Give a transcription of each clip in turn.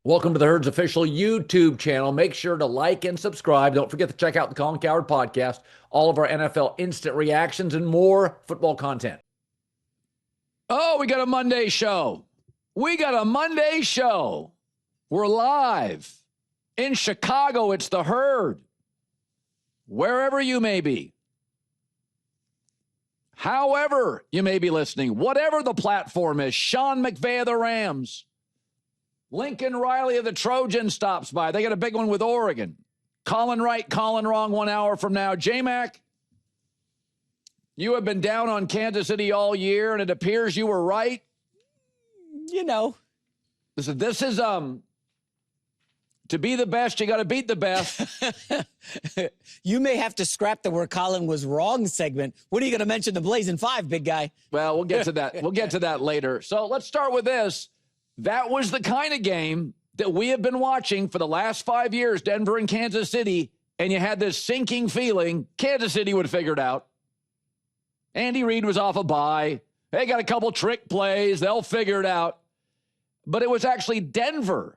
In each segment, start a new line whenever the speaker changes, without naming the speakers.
Welcome to the Herd's official YouTube channel. Make sure to like and subscribe. Don't forget to check out the Colin Cowherd podcast, all of our NFL instant reactions, and more football content. Oh, we got a Monday show. We're live in Chicago. It's the Herd. Wherever you may be, however you may be listening, whatever the platform is, Sean McVay of the Rams, Lincoln Riley of the Trojans stops by. They got a big one with Oregon. Colin right, Colin wrong 1 hour from now. J-Mac, you have been down on Kansas City all year, and it appears you were right.
You know.
Listen, this is, to be the best, you got to beat the best.
You may have to scrap the where Colin was wrong segment. What are you going to mention the Blazing Five, big guy?
Well, we'll get to that. We'll get to that later. So let's start with this. That was the kind of game that we have been watching for the last 5 years, Denver and Kansas City, and you had this sinking feeling Kansas City would figure it out. Andy Reid was off a bye. They got a couple trick plays. They'll figure it out. But it was actually Denver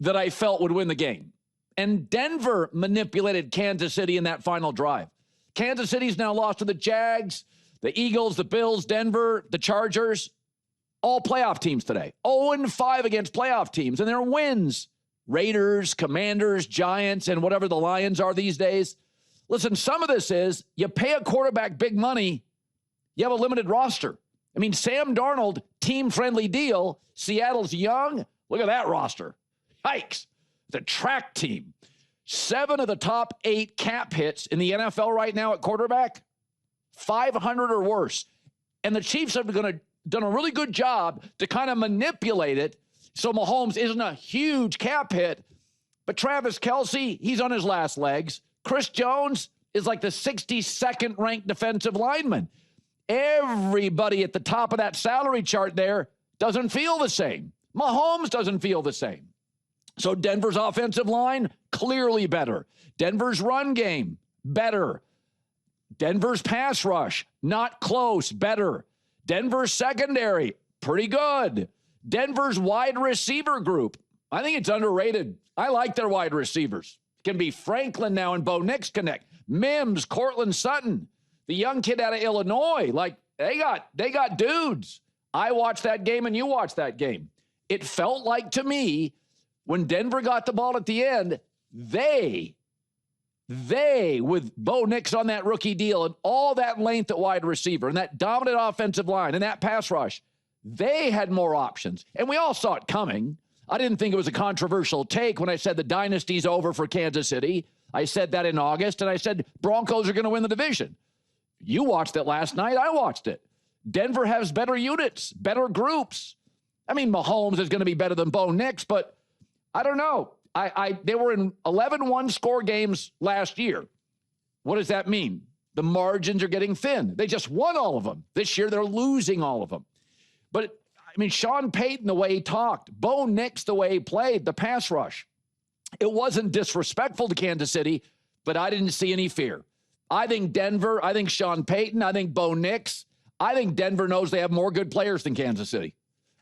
that I felt would win the game. And Denver manipulated Kansas City in that final drive. Kansas City's now lost to the Jags, the Eagles, the Bills, Denver, the Chargers. All playoff teams today. 0-5 against playoff teams, and their wins. Raiders, Commanders, Giants, and whatever the Lions are these days. Listen, some of this is you pay a quarterback big money, you have a limited roster. I mean, Sam Darnold, team-friendly deal. Seattle's young. Look at that roster. Yikes. The track team. 7 of the top 8 cap hits in the NFL right now at quarterback. 500 or worse. And the Chiefs are done a really good job to kind of manipulate it so Mahomes isn't a huge cap hit. But Travis Kelce, he's on his last legs. Chris Jones is like the 62nd ranked defensive lineman. Everybody at the top of that salary chart there doesn't feel the same. Mahomes doesn't feel the same. So Denver's offensive line, clearly better. Denver's run game, better. Denver's pass rush, not close, better. Denver's secondary, pretty good. Denver's wide receiver group, I think it's underrated. I like their wide receivers. It can be Franklin now and Bo Nix connect. Mims, Cortland Sutton, the young kid out of Illinois. Like, they got dudes. I watched that game and you watched that game. It felt like to me, when Denver got the ball at the end, they, with Bo Nix on that rookie deal and all that length at wide receiver and that dominant offensive line and that pass rush, they had more options. And we all saw it coming. I didn't think it was a controversial take when I said the dynasty's over for Kansas City. I said that in August, and I said Broncos are going to win the division. You watched it last night. I watched it. Denver has better units, better groups. I mean, Mahomes is going to be better than Bo Nix, but I don't know. They were in 11 one-score games last year. What does that mean? The margins are getting thin. They just won all of them. This year, they're losing all of them. But, I mean, Sean Payton, the way he talked, Bo Nix, the way he played, the pass rush, it wasn't disrespectful to Kansas City, but I didn't see any fear. I think Denver, I think Sean Payton, I think Bo Nix, I think Denver knows they have more good players than Kansas City.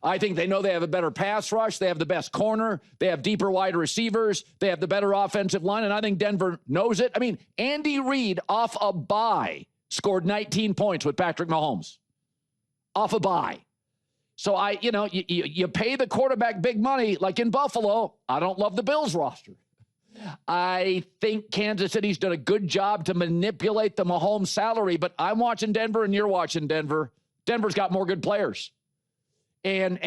I think they know they have a better pass rush. They have the best corner. They have deeper wide receivers. They have the better offensive line, and I think Denver knows it. I mean, Andy Reid off a bye scored 19 points with Patrick Mahomes. Off a bye. So you pay the quarterback big money, like in Buffalo. I don't love the Bills roster. I think Kansas City's done a good job to manipulate the Mahomes salary, but I'm watching Denver and you're watching Denver. Denver's got more good players. And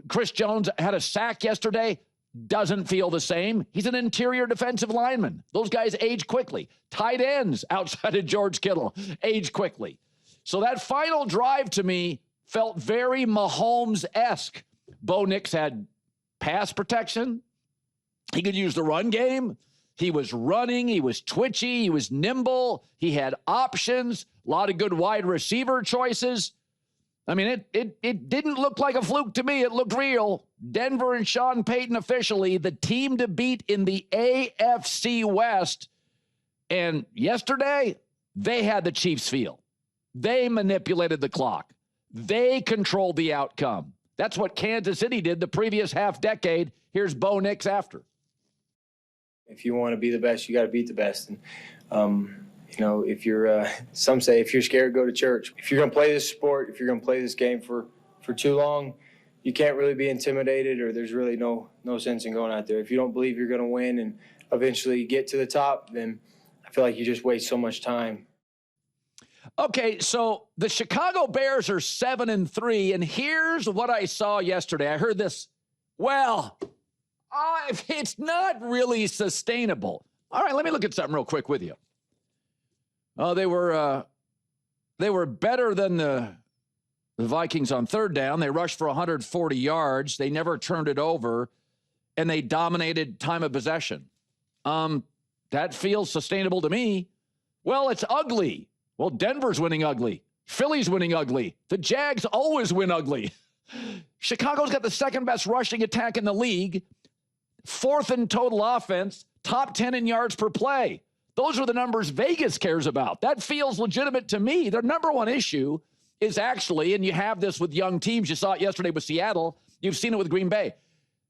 Chris Jones had a sack yesterday. Doesn't feel the same. He's an interior defensive lineman. Those guys age quickly. Tight ends outside of George Kittle age quickly. So that final drive to me felt very Mahomes-esque. Bo Nix had pass protection. He could use the run game. He was running. He was twitchy. He was nimble. He had options. A lot of good wide receiver choices. I mean, it didn't look like a fluke to me. It looked real. Denver and Sean Payton officially the team to beat in the AFC West. And yesterday, they had the Chiefs feel. They manipulated the clock. They controlled the outcome. That's what Kansas City did the previous half decade. Here's Bo Nix after.
If you want to be the best, you got to beat the best. And, if you're, some say if you're scared, go to church. If you're going to play this sport, if you're going to play this game for too long, you can't really be intimidated, or there's really no sense in going out there. If you don't believe you're going to win and eventually get to the top, then I feel like you just waste so much time.
Okay, so the Chicago Bears are 7-3, and here's what I saw yesterday. I heard this. Well, it's not really sustainable. All right, let me look at something real quick with you. They were better than the Vikings on third down. They rushed for 140 yards. They never turned it over, and they dominated time of possession. That feels sustainable to me. Well, it's ugly. Well, Denver's winning ugly. Philly's winning ugly. The Jags always win ugly. Chicago's got the second best rushing attack in the league, fourth in total offense, top 10 in yards per play. Those are the numbers Vegas cares about. That feels legitimate to me. Their number one issue is actually, and you have this with young teams, you saw it yesterday with Seattle, you've seen it with Green Bay.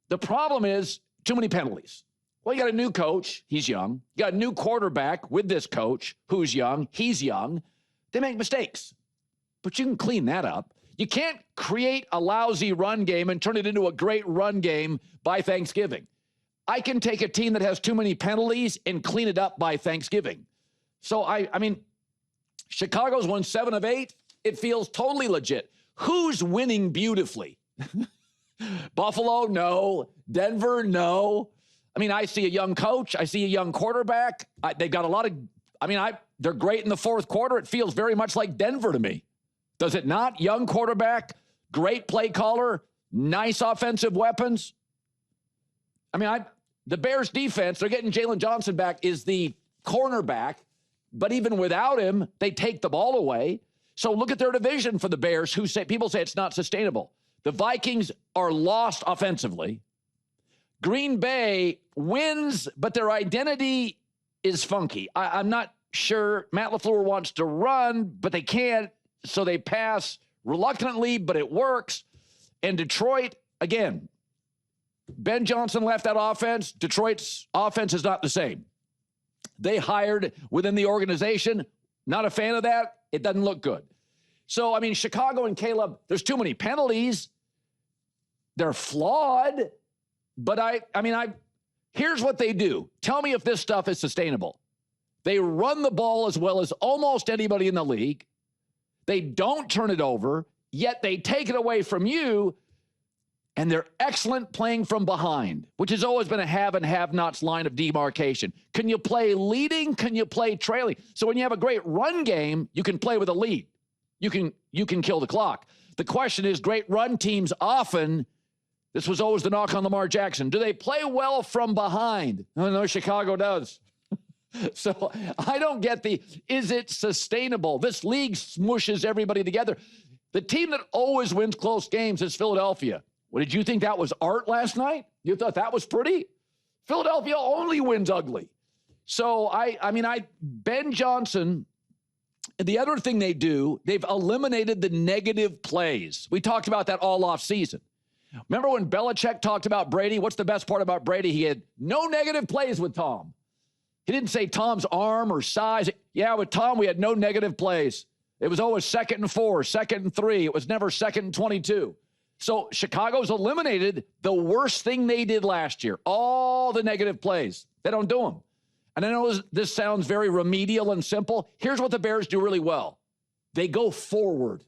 The problem is too many penalties. Well, you got a new coach, he's young. You got a new quarterback with this coach, who's young, he's young. They make mistakes, but you can clean that up. You can't create a lousy run game and turn it into a great run game by Thanksgiving. I can take a team that has too many penalties and clean it up by Thanksgiving. So, I mean, Chicago's won 7 of 8. It feels totally legit. Who's winning beautifully? Buffalo, no. Denver, no. I mean, I see a young coach. I see a young quarterback. They've got a lot of, they're great in the fourth quarter. It feels very much like Denver to me. Does it not? Young quarterback, great play caller, nice offensive weapons. The Bears defense, they're getting Jalen Johnson back, is the cornerback. But even without him, they take the ball away. So look at their division for the Bears, people say it's not sustainable. The Vikings are lost offensively. Green Bay wins, but their identity is funky. I'm not sure. Matt LaFleur wants to run, but they can't, so they pass reluctantly, but it works. And Detroit, again, Ben Johnson left that offense. Detroit's offense is not the same. They hired within the organization. Not a fan of that. It doesn't look good. So, Chicago and Caleb, there's too many penalties. They're flawed. But here's what they do. Tell me if this stuff is sustainable. They run the ball as well as almost anybody in the league. They don't turn it over, yet they take it away from you, and they're excellent playing from behind, which has always been a have and have-nots line of demarcation. Can you play leading? Can you play trailing? So when you have a great run game, you can play with a lead. You can kill the clock. The question is, great run teams often, this was always the knock on Lamar Jackson, do they play well from behind? No, Chicago does. So I don't get is it sustainable? This league smooshes everybody together. The team that always wins close games is Philadelphia. Well, did you think that was art last night? You thought that was pretty? Philadelphia only wins ugly. So Ben Johnson, the other thing they do, they've eliminated the negative plays. We talked about that all off season. Remember when Belichick talked about Brady? What's the best part about Brady? He had no negative plays with Tom. He didn't say Tom's arm or size. Yeah, with Tom, we had no negative plays. It was always 2nd and 4, 2nd and 3. It was never 2nd and 22. So Chicago's eliminated the worst thing they did last year, all the negative plays. They don't do them. And I know this sounds very remedial and simple. Here's what the Bears do really well. They go forward.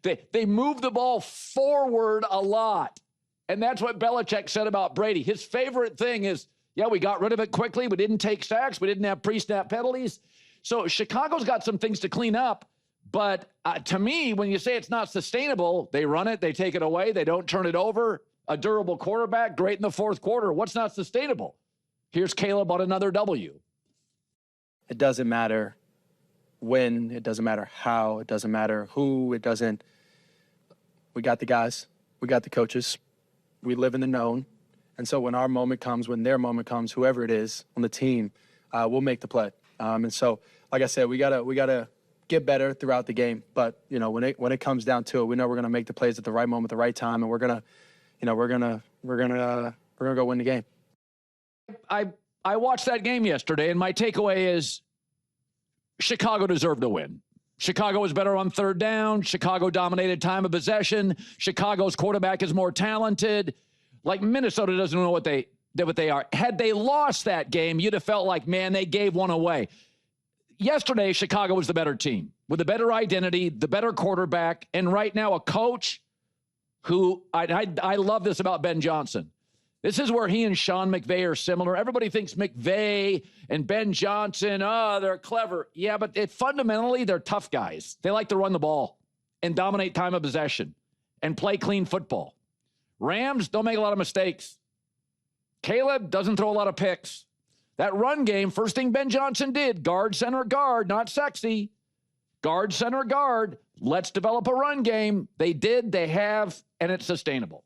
They move the ball forward a lot. And that's what Belichick said about Brady. His favorite thing is, yeah, we got rid of it quickly. We didn't take sacks. We didn't have pre-snap penalties. So Chicago's got some things to clean up. But to me, when you say it's not sustainable, they run it, they take it away, they don't turn it over. A durable quarterback, great in the fourth quarter. What's not sustainable? Here's Caleb on another W.
It doesn't matter when, it doesn't matter how, it doesn't matter who, it doesn't. We got the guys, we got the coaches, we live in the known. And so when our moment comes, when their moment comes, whoever it is on the team, we'll make the play. And so, like I said, we gotta
get better throughout the game. But, you know, when it comes down to it, we know we're going to make the plays at the right moment, the right time, and we're going to go win the game.
I watched that game yesterday, and my takeaway is Chicago deserved to win. Chicago was better on third down. Chicago dominated time of possession. Chicago's quarterback is more talented. Like, Minnesota doesn't know what they are. Had they lost that game, you'd have felt like, man, they gave one away. Yesterday, Chicago was the better team with a better identity, the better quarterback, and right now a coach who I love this about Ben Johnson. This is where he and Sean McVay are similar. Everybody thinks McVay and Ben Johnson, they're clever. Yeah, but fundamentally, they're tough guys. They like to run the ball and dominate time of possession and play clean football. Rams don't make a lot of mistakes. Caleb doesn't throw a lot of picks. That run game, first thing Ben Johnson did, guard, center, guard, not sexy. Guard, center, guard. Let's develop a run game. They did, they have, and it's sustainable.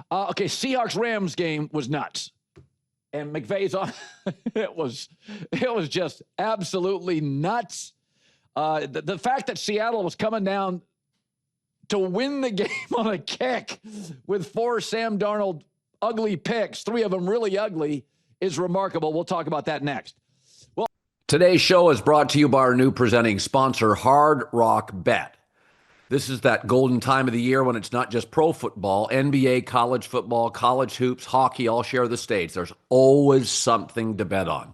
Okay, Seahawks-Rams game was nuts. And McVay's on. it was just absolutely nuts. The fact that Seattle was coming down to win the game on a kick with 4 Sam Darnold ugly picks, 3 of them really ugly, is remarkable. We'll talk about that next. Well, today's show is brought to you by our new presenting sponsor, Hard Rock Bet. This is that golden time of the year when it's not just pro football, NBA, college football, college hoops, hockey, all share the stage. There's always something to bet on.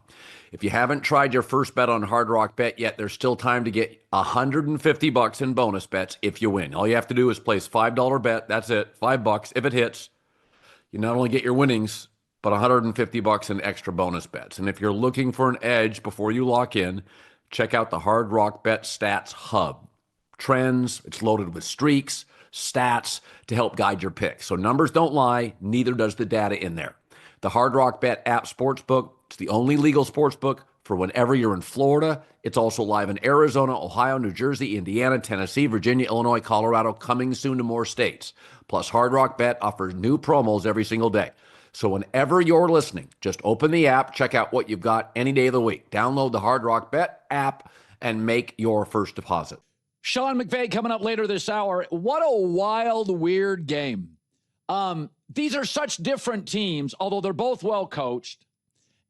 If you haven't tried your first bet on Hard Rock Bet yet, there's still time to get $150 in bonus bets if you win. All you have to do is place $5 bet. That's it, $5. If it hits, you not only get your winnings, but $150 in extra bonus bets. And if you're looking for an edge before you lock in, check out the Hard Rock Bet Stats Hub. Trends, it's loaded with streaks, stats to help guide your picks. So numbers don't lie, neither does the data in there. The Hard Rock Bet app sportsbook, it's the only legal sportsbook for whenever you're in Florida. It's also live in Arizona, Ohio, New Jersey, Indiana, Tennessee, Virginia, Illinois, Colorado, coming soon to more states. Plus, Hard Rock Bet offers new promos every single day. So whenever you're listening, just open the app, check out what you've got any day of the week. Download the Hard Rock Bet app and make your first deposit. Sean McVay coming up later this hour. What a wild, weird game. These are such different teams, although they're both well coached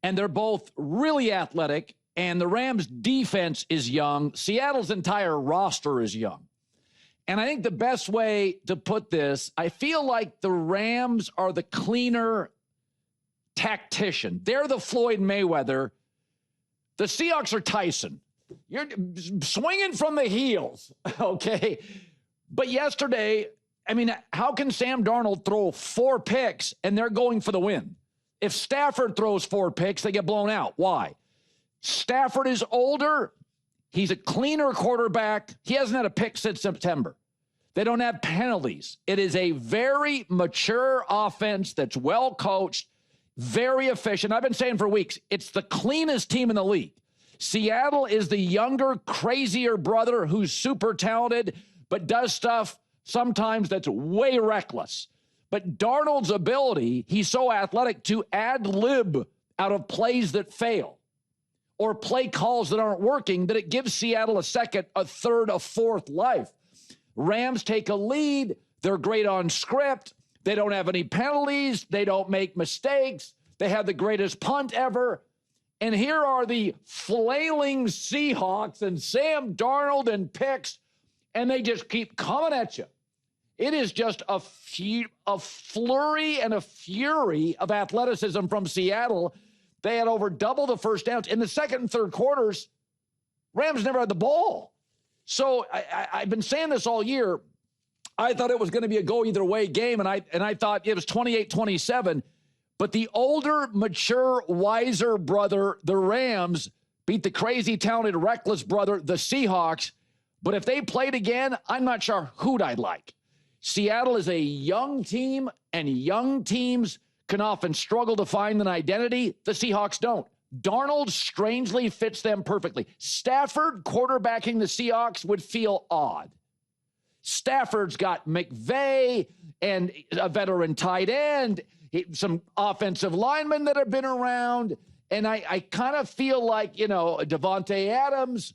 and they're both really athletic, and the Rams defense is young. Seattle's entire roster is young. And I think the best way to put this, I feel like the Rams are the cleaner tactician. They're the Floyd Mayweather. The Seahawks are Tyson. You're swinging from the heels, okay? But yesterday, I mean, how can Sam Darnold throw 4 picks and they're going for the win? If Stafford throws 4 picks, they get blown out. Why? Stafford is older. He's a cleaner quarterback. He hasn't had a pick since September. They don't have penalties. It is a very mature offense that's well coached, very efficient. I've been saying for weeks, it's the cleanest team in the league. Seattle is the younger, crazier brother who's super talented, but does stuff sometimes that's way reckless. But Darnold's ability, he's so athletic to ad-lib out of plays that fail or play calls that aren't working, that it gives Seattle a second, a third, a fourth life. Rams take a lead. They're great on script. They don't have any penalties. They don't make mistakes. They have the greatest punt ever. And here are the flailing Seahawks and Sam Darnold and picks, and they just keep coming at you. It is just a flurry and a fury of athleticism from Seattle. They had over double the first downs. In the second and third quarters, Rams never had the ball. So I've been saying this all year. I thought it was going to be a go-either-way game, and I thought it was 28-27. But the older, mature, wiser brother, the Rams, beat the crazy, talented, reckless brother, the Seahawks. But if they played again, I'm not sure who'd I'd like. Seattle is a young team, and young teams can often struggle to find an identity. The Seahawks don't. Darnold strangely fits them perfectly. Stafford quarterbacking the Seahawks would feel odd. Stafford's got McVay and a veteran tight end, some offensive linemen that have been around. And I kind of feel like, Devontae Adams,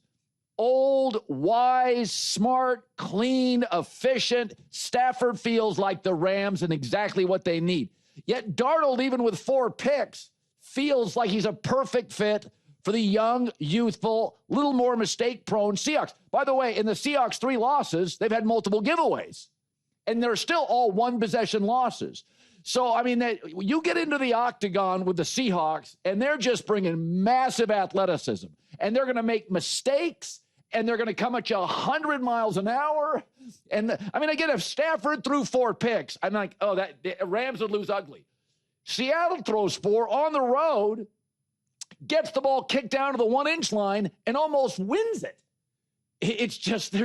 old, wise, smart, clean, efficient. Stafford feels like the Rams and exactly what they need. Yet Darnold, even with 4 picks, feels like he's a perfect fit for the young, youthful, little more mistake-prone Seahawks. By the way, in the Seahawks' 3 losses, they've had multiple giveaways. And they're still all one-possession losses. So, I mean, you get into the octagon with the Seahawks, and they're just bringing massive athleticism. And they're going to make mistakes, and they're going to come at you 100 miles an hour. And, I mean, again, if Stafford threw 4 picks, I'm like, oh, the Rams would lose ugly. Seattle throws 4 on the road, gets the ball kicked down to the 1-inch line, and almost wins it. It's just,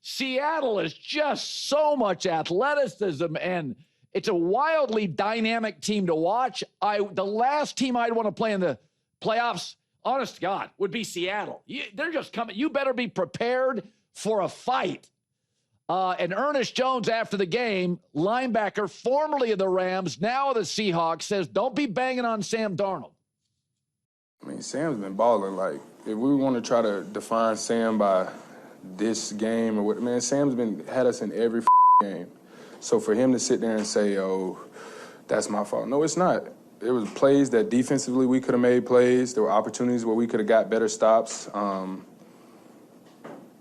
Seattle is just so much athleticism, and it's a wildly dynamic team to watch. The last team I'd want to play in the playoffs, honest to God, would be Seattle. They're just coming. You better be prepared for a fight. And Ernest Jones, after the game, linebacker, formerly of the Rams, now of the Seahawks, says, don't be banging on Sam Darnold.
I mean, Sam's been balling. Like, if we want to try to define Sam by this game or what, man, Sam's had us in every game. So for him to sit there and say, oh, that's my fault. No, it's not. There was plays that defensively we could have made plays. There were opportunities where we could have got better stops.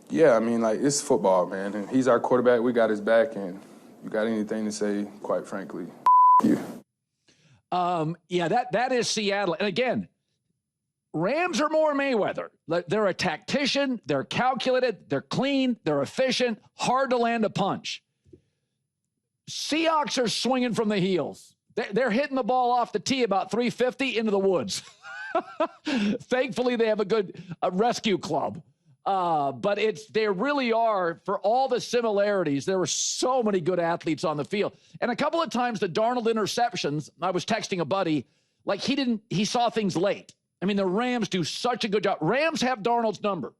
Yeah, I mean, like, it's football, man. And he's our quarterback. We got his back. And you got anything to say, quite frankly, you.
Yeah, that is Seattle. And again, Rams are more Mayweather. They're a tactician. They're calculated. They're clean. They're efficient. Hard to land a punch. Seahawks are swinging from the heels. They're hitting the ball off the tee about 350 into the woods. Thankfully, they have a good rescue club. But they really are, for all the similarities, there were so many good athletes on the field. And a couple of times the Darnold interceptions, I was texting a buddy, like he saw things late. I mean, the Rams do such a good job. Rams have Darnold's number.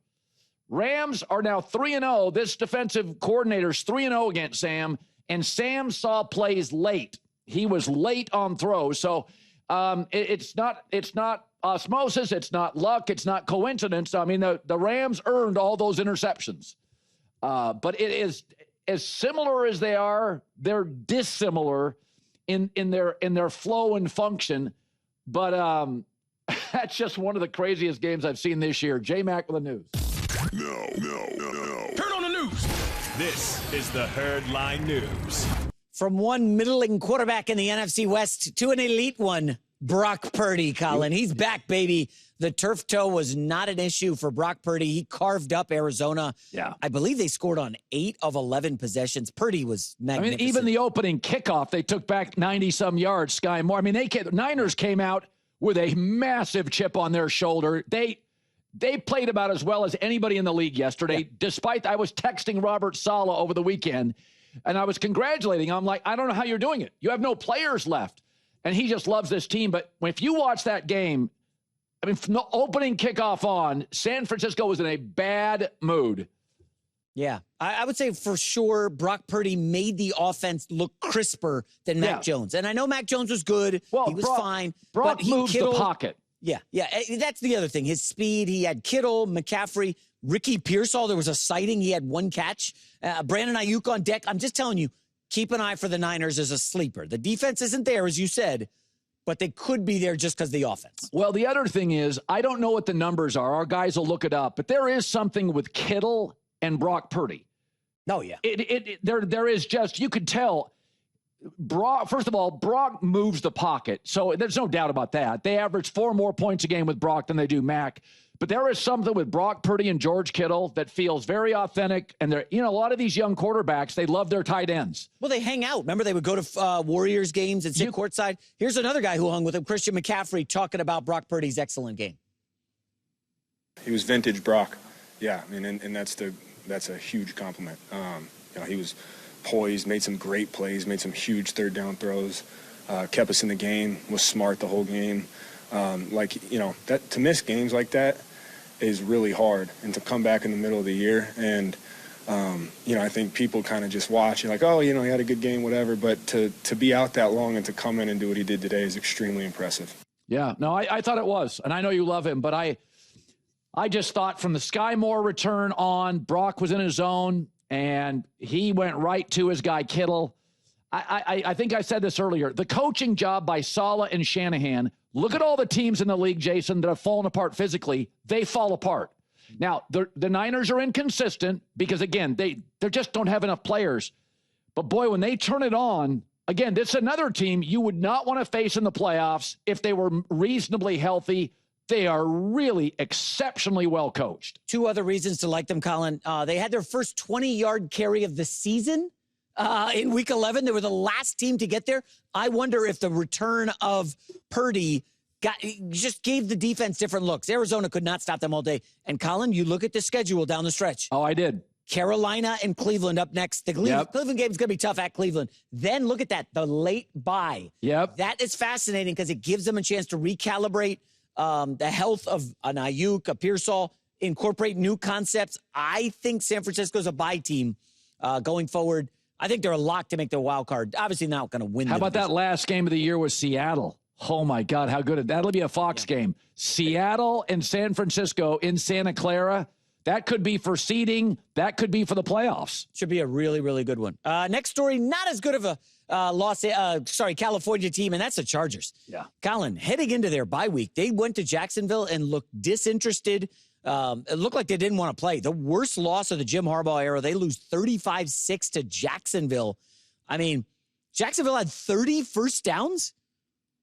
Rams are now 3-0. This defensive coordinator's 3-0 against Sam, and Sam saw plays late. He was late on throws. So it's not osmosis. It's not luck. It's not coincidence. I mean, the Rams earned all those interceptions. But it is as similar as they are, they're dissimilar in their flow and function. But that's just one of the craziest games I've seen this year. J-Mac with the news.
No. Turn on the news. This is the Herdline News.
From one middling quarterback in the NFC West to an elite one, Brock Purdy, Colin. He's back, baby. The turf toe was not an issue for Brock Purdy. He carved up Arizona. Yeah. I believe they scored on 8 of 11 possessions. Purdy was magnificent.
I mean, even the opening kickoff, they took back 90-some yards, Sky Moore. I mean, the Niners came out with a massive chip on their shoulder. They played about as well as anybody in the league yesterday, despite I was texting Robert Saleh over the weekend, and I was congratulating him. I'm like, I don't know how you're doing it. You have no players left. And he just loves this team. But if you watch that game, I mean, from the opening kickoff on, San Francisco was in a bad mood.
Yeah, I would say for sure Brock Purdy made the offense look crisper than Mac Jones. And I know Mac Jones was good. Well, he was fine.
Brock moved the pocket.
Yeah. That's the other thing. His speed. He had Kittle, McCaffrey, Ricky Pearsall. There was a sighting. He had 1 catch. Brandon Ayuk on deck. I'm just telling you, keep an eye for the Niners as a sleeper. The defense isn't there, as you said, but they could be there just because of the offense.
Well, the other thing is, I don't know what the numbers are. Our guys will look it up. But there is something with Kittle and Brock Purdy.
Oh, yeah.
There is just, you could tell, first of all, Brock moves the pocket. So there's no doubt about that. They average 4 more points a game with Brock than they do Mac. But there is something with Brock Purdy and George Kittle that feels very authentic. And they're, a lot of these young quarterbacks, they love their tight ends.
Well, they hang out. Remember, they would go to Warriors games and sit courtside. Here's another guy who hung with him, Christian McCaffrey, talking about Brock Purdy's excellent game.
He was vintage Brock. Yeah, I mean, and that's a huge compliment. He was poised, made some great plays, made some huge third down throws, kept us in the game, was smart the whole game. That to miss games like that is really hard, and to come back in the middle of the year and I think people kind of just watch and like, oh, he had a good game, whatever. But to be out that long and to come in and do what he did today is extremely impressive.
Yeah, no, I thought it was, and I know you love him, but I I just thought from the Sky Moore return on, Brock was in his zone, and he went right to his guy Kittle. I think I said this earlier. The coaching job by Saleh and Shanahan, look at all the teams in the league, Jason, that have fallen apart physically. They fall apart. Now, the Niners are inconsistent because, again, they just don't have enough players. But, boy, when they turn it on, again, this is another team you would not want to face in the playoffs if they were reasonably healthy. They are really exceptionally well coached.
Two other reasons to like them, Colin. They had their first 20-yard carry of the season in Week 11. They were the last team to get there. I wonder if the return of Purdy just gave the defense different looks. Arizona could not stop them all day. And, Colin, you look at the schedule down the stretch.
Oh, I did.
Carolina and Cleveland up next. The Cleveland game is going to be tough at Cleveland. Then look at that, the late bye.
Yep.
That is fascinating because it gives them a chance to recalibrate the health of an Ayuk, a Pearsall, incorporate new concepts. I think San Francisco's a bye team going forward. I think they're a lock to make the wild card. Obviously not going to win.
How about that last game of the year with Seattle? Oh, my God, how good. That'll be a Fox game. Seattle and San Francisco in Santa Clara. That could be for seeding. That could be for the playoffs.
Should be a really, really good one. Next story, not as good of a California team, and that's the Chargers.
Yeah.
Colin, heading into their bye week, they went to Jacksonville and looked disinterested. It looked like they didn't want to play. The worst loss of the Jim Harbaugh era. They lose 35-6 to Jacksonville. I mean, Jacksonville had 30 first downs.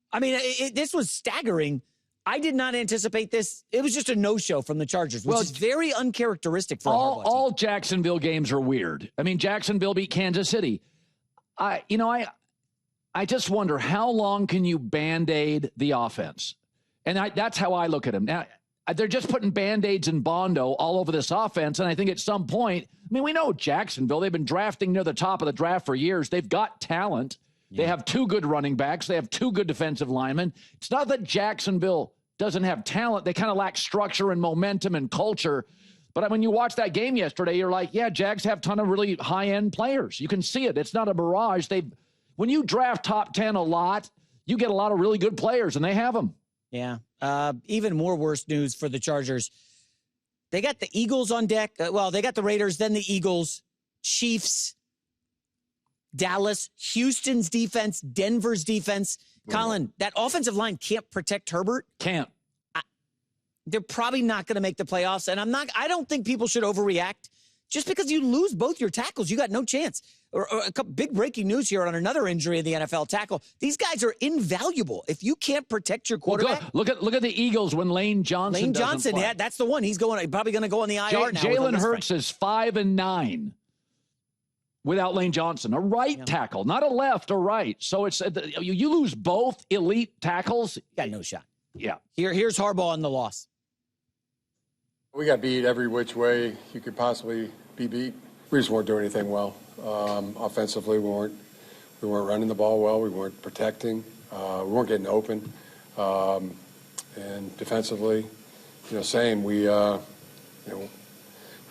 I mean, this was staggering. I did not anticipate this. It was just a no-show from the Chargers, which is very uncharacteristic for a Harbaugh team.
All Jacksonville games are weird. I mean, Jacksonville beat Kansas City. I just wonder, how long can you Band-Aid the offense? And that's how I look at them. Now, they're just putting Band-Aids and Bondo all over this offense, and I think at some point, I mean, we know Jacksonville. They've been drafting near the top of the draft for years. They've got talent. They have two good running backs. They have two good defensive linemen. It's not that Jacksonville doesn't have talent. They kind of lack structure and momentum and culture. But when you watch that game yesterday, you're like, yeah, Jags have a ton of really high-end players. You can see it. It's not a mirage. When you draft top 10 a lot, you get a lot of really good players, and they have them.
Yeah. Even more worse news for the Chargers. They got the Eagles on deck. They got the Raiders, then the Eagles, Chiefs, Dallas, Houston's defense, Denver's defense. Colin, that offensive line can't protect Herbert.
Can't.
They're probably not going to make the playoffs. And I don't think people should overreact. Just because you lose both your tackles, you got no chance. Or a couple big breaking news here on another injury in the NFL tackle. These guys are invaluable. If you can't protect your quarterback.
Look at the Eagles when Lane Johnson doesn't play.
That's the one. He's probably going to go on the IR now.
Jalen Hurts is 5-9. Without Lane Johnson, a right tackle, not a left or right. So it's you lose both elite tackles.
You got no shot.
Yeah.
Here's Harbaugh on the loss.
We got beat every which way you could possibly be beat. We just weren't doing anything well. Offensively, we weren't running the ball well. We weren't protecting. We weren't getting open. And defensively, same. We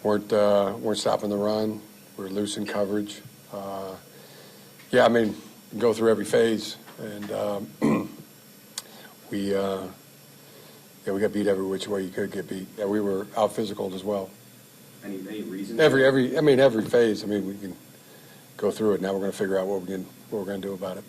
weren't stopping the run. We were loose in coverage. I mean, go through every phase, and we got beat every which way you could get beat. Yeah, we were out physical as well.
Any reason?
Every phase. I mean, we can go through it. Now we're going to figure out what we're going to do about it.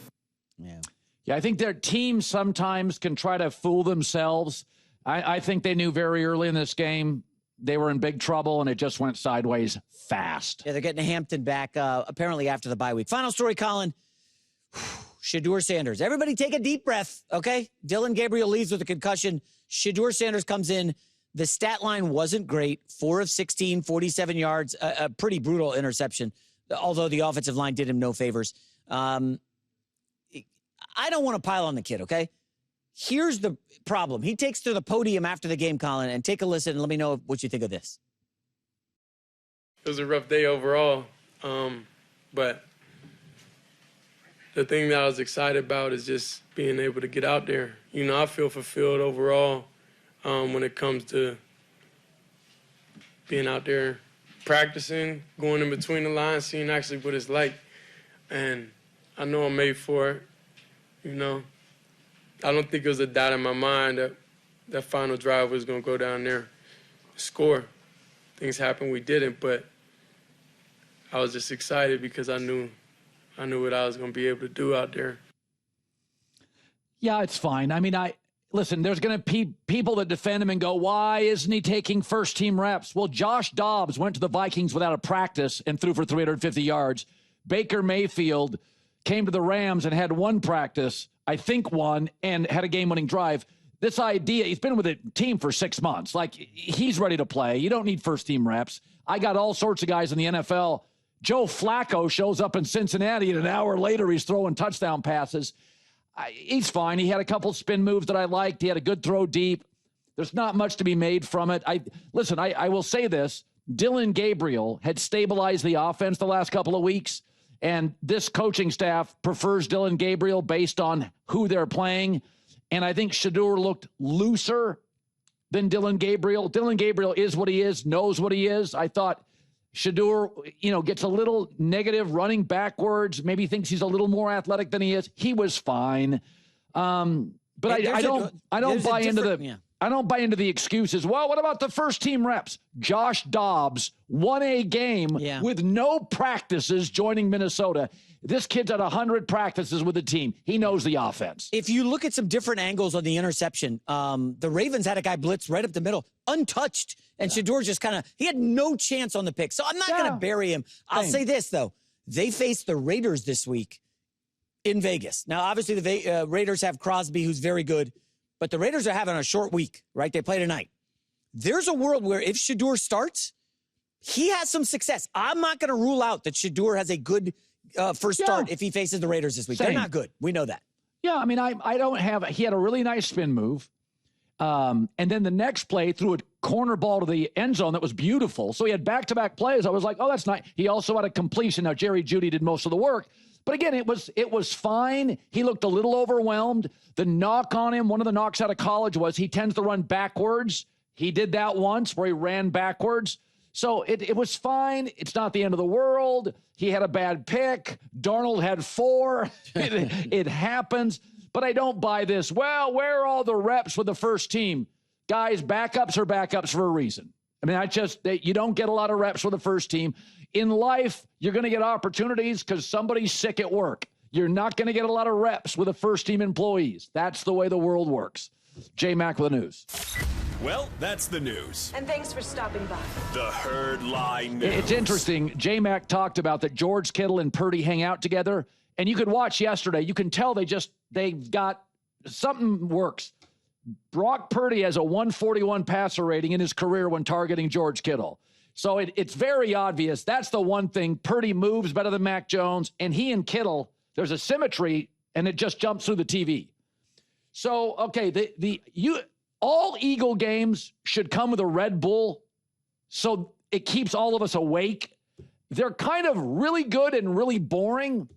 Yeah, I think their teams sometimes can try to fool themselves. I think they knew very early in this game they were in big trouble, and it just went sideways fast.
Yeah, they're getting Hampton back apparently after the bye week. Final story, Colin. Shedeur Sanders. Everybody take a deep breath, okay? Dylan Gabriel leaves with a concussion. Shedeur Sanders comes in. The stat line wasn't great. 4 of 16, 47 yards, a pretty brutal interception, although the offensive line did him no favors. I don't want to pile on the kid, okay? Here's the problem. He takes to the podium after the game, Colin, and take a listen and let me know what you think of this.
It was a rough day overall, but the thing that I was excited about is just being able to get out there. I feel fulfilled overall when it comes to being out there practicing, going in between the lines, seeing actually what it's like. And I know I'm made for it, I don't think it was a doubt in my mind that that final drive was going to go down there. score. Things happened, we didn't, but I was just excited because I knew what I was going to be able to do out there.
Yeah, it's fine. I mean, listen, there's going to be people that defend him and go, why isn't he taking first-team reps? Well, Josh Dobbs went to the Vikings without a practice and threw for 350 yards. Baker Mayfield came to the Rams and had one practice, I think one, and had a game-winning drive. This idea, he's been with the team for 6 months. Like, he's ready to play. You don't need first-team reps. I got all sorts of guys in the NFL. Joe Flacco shows up in Cincinnati, and an hour later he's throwing touchdown passes. He's fine. He had a couple spin moves that I liked. He had a good throw deep. There's not much to be made from it. I will say this. Dylan Gabriel had stabilized the offense the last couple of weeks, and this coaching staff prefers Dylan Gabriel based on who they're playing. And I think Shedeur looked looser than Dylan Gabriel. Dylan Gabriel is what he is, knows what he is. I thought Shedeur, gets a little negative running backwards, maybe thinks he's a little more athletic than he is. He was fine. But I don't buy into the excuses. Well, what about the first team reps? Josh Dobbs won a game with no practices joining Minnesota. This kid's at 100 practices with the team. He knows the offense.
If you look at some different angles on the interception, the Ravens had a guy blitz right up the middle, untouched. And Shedeur just he had no chance on the pick. So I'm not going to bury him. I'll say this, though. They faced the Raiders this week in Vegas. Now, obviously, the Raiders have Crosby, who's very good. But the Raiders are having a short week, right? They play tonight. There's a world where if Shedeur starts, he has some success. I'm not going to rule out that Shedeur has a good first start if he faces the Raiders this week. They're not good. We know that.
Yeah, I mean, he had a really nice spin move. And then the next play threw a corner ball to the end zone that was beautiful. So he had back-to-back plays. I was like, oh, that's nice. He also had a completion. Now, Jerry Jeudy did most of the work. But again, it was fine. He looked a little overwhelmed. The knock on him, one of the knocks out of college was he tends to run backwards. He did that once where he ran backwards. So it was fine. It's not the end of the world. He had a bad pick. Darnold had 4. It happens. But I don't buy this. Well, where are all the reps with the first team? Guys, backups are backups for a reason. I mean, you don't get a lot of reps with the first team. In life, you're going to get opportunities because somebody's sick at work. You're not going to get a lot of reps with the first-team employees. That's the way the world works. J-Mac with the news.
Well, that's the news.
And thanks for stopping by.
The Herd Line News.
It's interesting. J-Mac talked about that George Kittle and Purdy hang out together. And you could watch yesterday. You can tell they've got something works. Brock Purdy has a 141 passer rating in his career when targeting George Kittle. So it's very obvious. That's the one thing. Purdy moves better than Mac Jones, and he and Kittle, there's a symmetry, and it just jumps through the TV. So, okay, all Eagle games should come with a Red Bull, so it keeps all of us awake. They're kind of really good and really boring,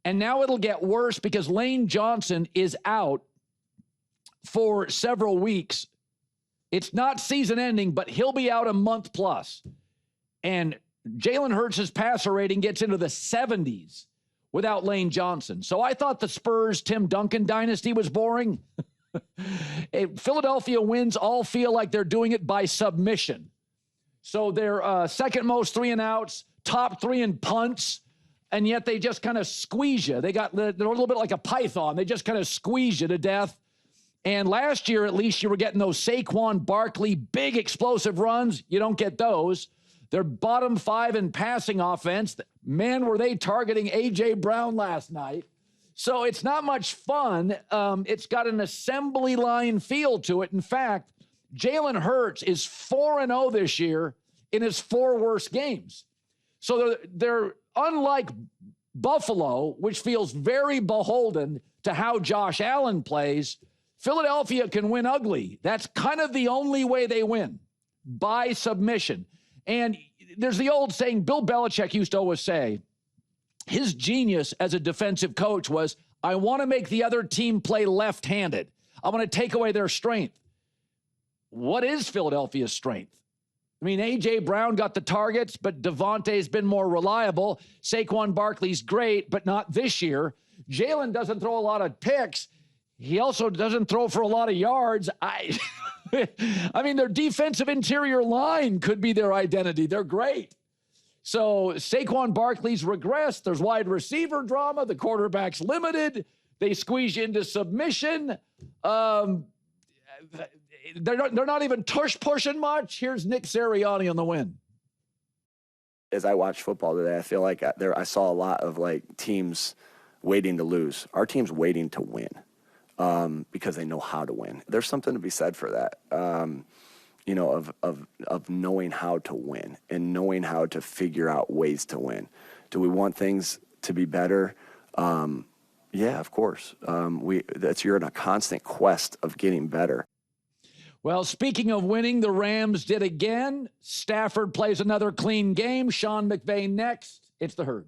and now it'll get worse because Lane Johnson is out for several weeks. It's not season-ending, but he'll be out a month plus. And Jalen Hurts' passer rating gets into the 70s without Lane Johnson. So I thought the Spurs Tim Duncan dynasty was boring. Philadelphia wins all feel like they're doing it by submission. So they're second most 3-and-outs, top 3 in punts, and yet they just kind of squeeze you. They're a little bit like a python. They just kind of squeeze you to death. And last year, at least, you were getting those Saquon Barkley big explosive runs. You don't get those. They're bottom 5 in passing offense. Man, were they targeting A.J. Brown last night. So it's not much fun. It's got an assembly line feel to it. In fact, Jalen Hurts is 4-0 this year in his 4 worst games. So they're unlike Buffalo, which feels very beholden to how Josh Allen plays. Philadelphia can win ugly. That's kind of the only way they win, by submission. And there's the old saying, Bill Belichick used to always say, his genius as a defensive coach was, I want to make the other team play left-handed. I want to take away their strength. What is Philadelphia's strength? I mean, A.J. Brown got the targets, but Devontae's been more reliable. Saquon Barkley's great, but not this year. Jalen doesn't throw a lot of picks. He also doesn't throw for a lot of yards. I mean, their defensive interior line could be their identity. They're great. So Saquon Barkley's regressed. There's wide receiver drama. The quarterback's limited. They squeeze you into submission. They're not even pushing much. Here's Nick Sirianni on the win.
As I watched football today, I feel like I saw a lot of like teams waiting to lose. Our team's waiting to win because they know how to win. There's something to be said for that, of knowing how to win and knowing how to figure out ways to win. Do we want things to be better? Yeah, of course. You're in a constant quest of getting better.
Well, speaking of winning, the Rams did again. Stafford plays another clean game. Sean McVay next. It's the Herd.